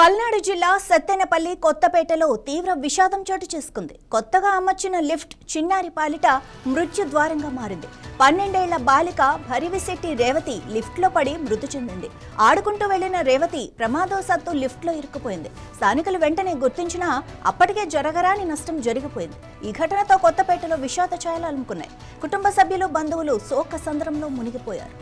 పల్నాడు జిల్లా సత్తెనపల్లి కొత్తపేటలో తీవ్ర విషాదం చోటు చేసుకుంది. కొత్తగా అమర్చిన లిఫ్ట్ చిన్నారి పాలిట మృత్యు ద్వారంగా మారింది. 12 ఏళ్ల బాలిక భరివిశెట్టి రేవతి లిఫ్ట్లో పడి మృతి చెందింది. ఆడుకుంటూ వెళ్లిన రేవతి ప్రమాదవశాత్తు లిఫ్ట్లో ఇరుక్కుపోయింది. స్థానికులు వెంటనే గుర్తించినా అప్పటికే జరగరాని నష్టం జరిగిపోయింది. ఈ ఘటనతో కొత్తపేటలో విషాద ఛాయలు అలుముకున్నాయి. కుటుంబ సభ్యులు, బంధువులు శోక సంద్రంలో మునిగిపోయారు.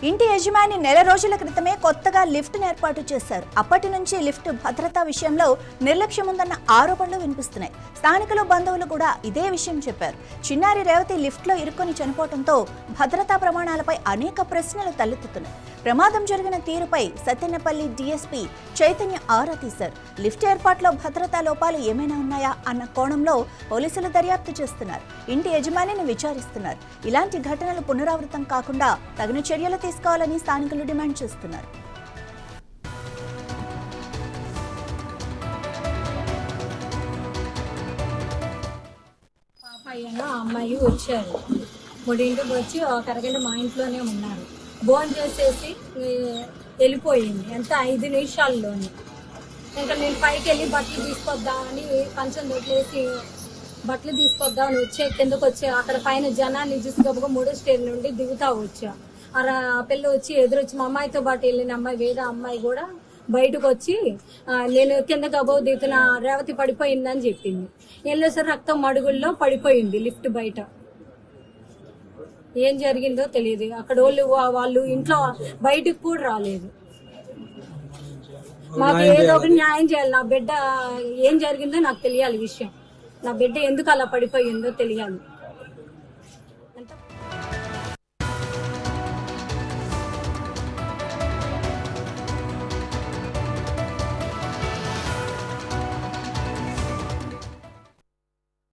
ఇంటి యజమాని నెల రోజుల క్రితమే కొత్తగా లిఫ్ట్ను ఏర్పాటు చేశారు. అప్పటి నుంచి లిఫ్ట్ భద్రతా విషయంలో నిర్లక్ష్యం ఉందన్న ఆరోపణలు వినిపిస్తున్నాయి. స్థానికులు, బంధువులు కూడా ఇదే విషయం చెప్పారు. చిన్నారి రేవతి లిఫ్ట్లో ఇరుక్కొని చనిపోవడంతో భద్రతా ప్రమాణాలపై అనేక ప్రశ్నలు తలెత్తుతున్నాయి. ప్రమాదం జరిగిన తీరుపై సత్తెనపల్లి డీఎస్పీ చైతన్య ఆరా తీశారు. లిఫ్ట్ ఏర్పాట్లో భద్రతా లోపాలు ఏమైనా ఉన్నాయా అన్న కోణంలో పోలీసులు దర్యాప్తు చేస్తున్నారు. ఇంటి యజమానిని విచారిస్తున్నారు. ఇలాంటి ఘటనలు పునరావృతం కాకుండా తగిన చర్యలు తీసుకోవాలని స్థానికులు డిమాండ్ చేస్తున్నారు. అమ్మాయి వచ్చారు, 3 వచ్చి ఒక అరగంట మా ఇంట్లోనే ఉన్నారు. భోజనం చేసేసి వెళ్ళిపోయింది. ఎంత 5 నిమిషాల్లోనే. ఇంకా నేను పైకి వెళ్ళి బట్టలు తీసుకొద్దామని కంచం దొట్లేసి బట్టలు తీసుకొద్దామని వచ్చే కిందకు వచ్చే అక్కడ పైన జనాన్ని చూసి గబగబా 3వ స్టేర్ నుండి దిగుతా వచ్చా. ఆ పిల్ల వచ్చి ఎదురొచ్చి మా అమ్మాయితో పాటు వెళ్ళిన అమ్మాయి, వేరే అమ్మాయి కూడా బయటకు వచ్చి నేను కింద గబో దిగుతున్న రేవతి పడిపోయిందని చెప్పింది. వెళ్ళేసరి రక్తం మడుగుల్లో పడిపోయింది లిఫ్ట్ బయట. ఏం జరిగిందో తెలియదు. అక్కడ వాళ్ళు ఇంట్లో బయటకు కూడా రాలేదు. మాకు ఏదో ఒకటి న్యాయం చేయాలి. నా బిడ్డ ఏం జరిగిందో నాకు తెలియాలి. విషయం, నా బిడ్డ ఎందుకు అలా పడిపోయిందో తెలియాలి.